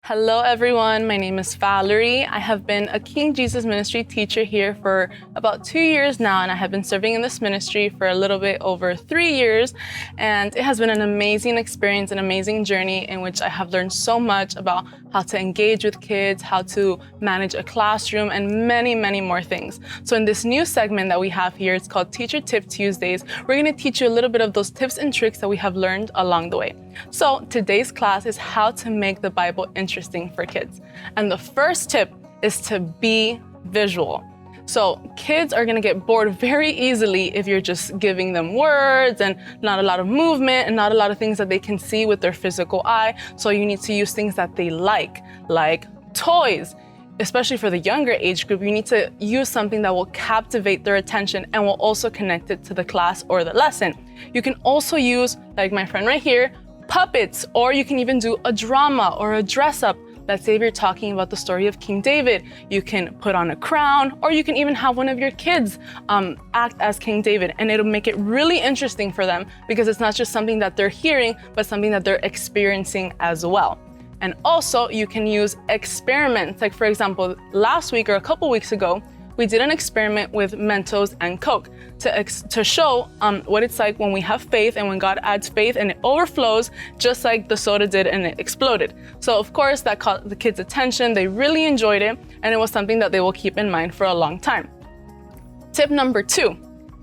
Hello everyone, my name is Valerie. I have been a King Jesus Ministry teacher here for about 2 years now, and I have been serving in this ministry for a little bit over 3 years. And it has been an amazing experience, an amazing journey in which I have learned so much about how to engage with kids, how to manage a classroom, and many, many more things. So in this new segment that we have here, it's called Teacher Tip Tuesdays. We're gonna teach you a little bit of those tips and tricks that we have learned along the way. So today's class is how to make the Bible interesting for kids. And the first tip is to be visual. So kids are gonna get bored very easily if you're just giving them words and not a lot of movement and not a lot of things that they can see with their physical eye. So you need to use things that they like toys. Especially for the younger age group, you need to use something that will captivate their attention and will also connect it to the class or the lesson. You can also use, like my friend right here, puppets, or you can even do a drama or a dress up. Let's say if you're talking about the story of King David, you can put on a crown, or you can even have one of your kids act as King David, and it'll make it really interesting for them because it's not just something that they're hearing, but something that they're experiencing as well. And also you can use experiments. Like for example, last week or a couple weeks ago, we did an experiment with Mentos and Coke to show what it's like when we have faith and when God adds faith and it overflows, just like the soda did and it exploded. So of course that caught the kids' attention, they really enjoyed it, and it was something that they will keep in mind for a long time. Tip number 2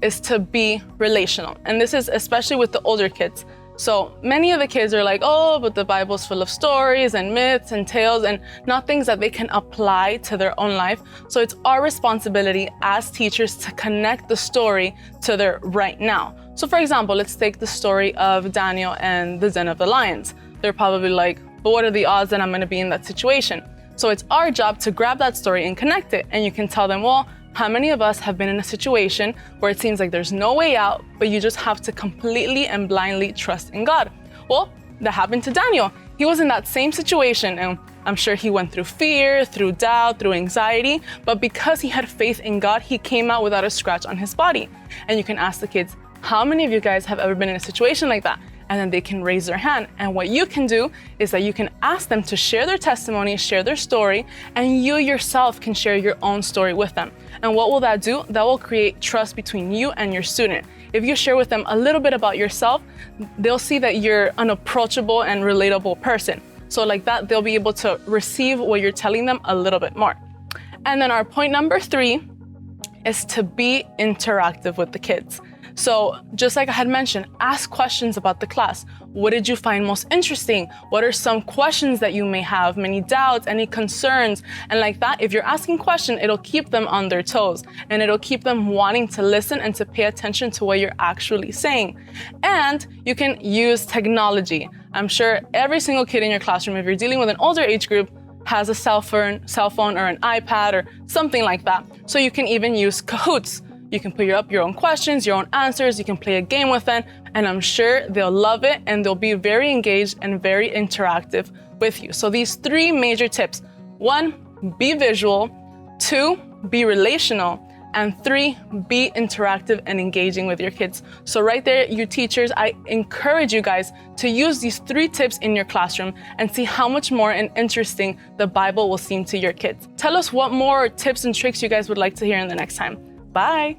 is to be relational. And this is especially with the older kids. So many of the kids are like, oh, but the Bible's full of stories and myths and tales and not things that they can apply to their own life. So it's our responsibility as teachers to connect the story to their right now. So for example, let's take the story of Daniel and the den of the lions. They're probably like, but what are the odds that I'm gonna be in that situation? So it's our job to grab that story and connect it. And you can tell them, well, how many of us have been in a situation where it seems like there's no way out, but you just have to completely and blindly trust in God? Well, that happened to Daniel. He was in that same situation, and I'm sure he went through fear, through doubt, through anxiety, but because he had faith in God, he came out without a scratch on his body. And you can ask the kids, how many of you guys have ever been in a situation like that? And then they can raise their hand. And what you can do is that you can ask them to share their testimony, share their story, and you yourself can share your own story with them. And what will that do? That will create trust between you and your student. If you share with them a little bit about yourself, they'll see that you're an approachable and relatable person. So like that, they'll be able to receive what you're telling them a little bit more. And then our point number 3 is to be interactive with the kids. So just like I had mentioned, ask questions about the class. What did you find most interesting? What are some questions that you may have? Many doubts, any concerns? And like that, if you're asking questions, it'll keep them on their toes and it'll keep them wanting to listen and to pay attention to what you're actually saying. And you can use technology. I'm sure every single kid in your classroom, if you're dealing with an older age group, has a cell phone or an iPad or something like that. So you can even use Kahoots. You can put up your own questions, your own answers, you can play a game with them, and I'm sure they'll love it and they'll be very engaged and very interactive with you. So these 3 major tips: 1, be visual; 2, be relational; and 3, be interactive and engaging with your kids. So right there, you teachers, I encourage you guys to use these 3 tips in your classroom and see how much more and interesting the Bible will seem to your kids. Tell us what more tips and tricks you guys would like to hear in the next time. Bye.